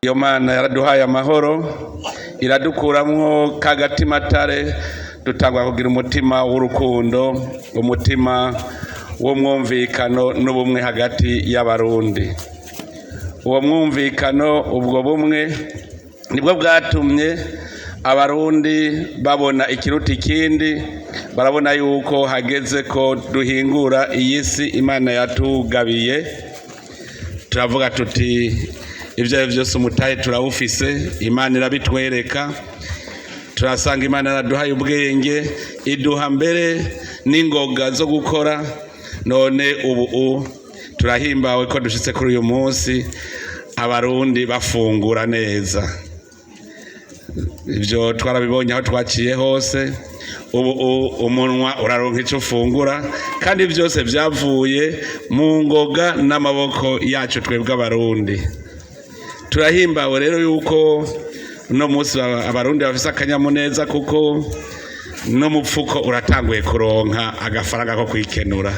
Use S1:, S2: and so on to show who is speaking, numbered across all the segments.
S1: iyo Mana yaraduhaye amahoro iradukuramwo kagatimatare dutangwa kugira umutima w'urukundo, umutima w'umwumvikano n'ubumwe hagati y'abarundi. Uwo mwumvikano ubwo bumwe nibwo bwatumye abarundi babona ikiruta ikindi, barabona yuko hageze ko duhingura iyi si Imana yatugabiye. Turavuga tuti ivyo ari vyose umutahe turawufise, Imana irabitwereka. Turasanga Imana yaraduhaye ubwenge, iduha mbere n'ingoga zo gukora. None ubu turahimbawe ko dushitse kuri uyu munsi abarundi bafungura neza. Ivyo twarabibonye aho twaciye hose. Ubu umunwa uraronka ico ufungura, kandi vyose vyavuye mu ngoga n'amaboko yacu twebwe abarundi. Turahimbawe rero yuko uno munsi abarundi bafise akanyamuneza, kuko no mupfuko uratanguye kuronka agafaranga ko kwikenura.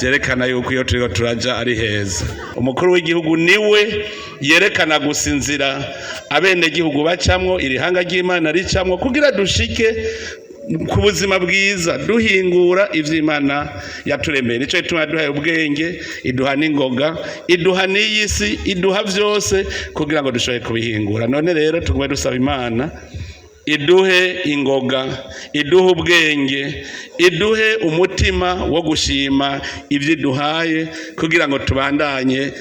S1: Vyerekana yuko iyo turiko turaja ari heza. Umukuru w'igihugu niwe yerekana gusa inzira abene gihugu bacamwo, irihanga ry'Imana ricamwo, kugira dushike ku buzima bwiza duhingura ivy'Imana yaturemeye. Nico gituma duhaye ubwenge, iduha n'ingoga, iduha n'iyisi, iduha vyose kugira ngo dushobore kubihingura. None rero tugume dusaba Imana iduhe ingoga, iduhe ubwenge, iduhe umutima wo gushima ivyo iduhaye, kugira ngo tubandanye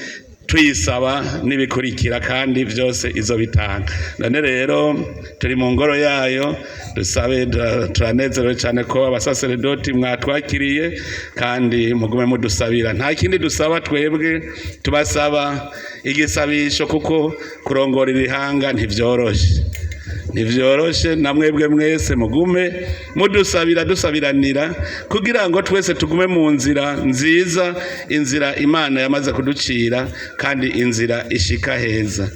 S1: tuyisaba n'ibikurikira, kandi vyose izo bitanga. None rero turi mu ngoro yayo, dusabe, turanezerewe cyane ko abasaseredoti mwatwakiriye, kandi mugume mudusabira. Nta kindi dusaba twebwe, tubasaba igisabisho, kuko kurongora irihanga ntivyoroshe. Namwebwe mwese mugume mudusabira, dusabiranira, kugira ngo twese tugume mu nzira nziza, inzira Imana yamaze kuducira, kandi inzira ishika heza.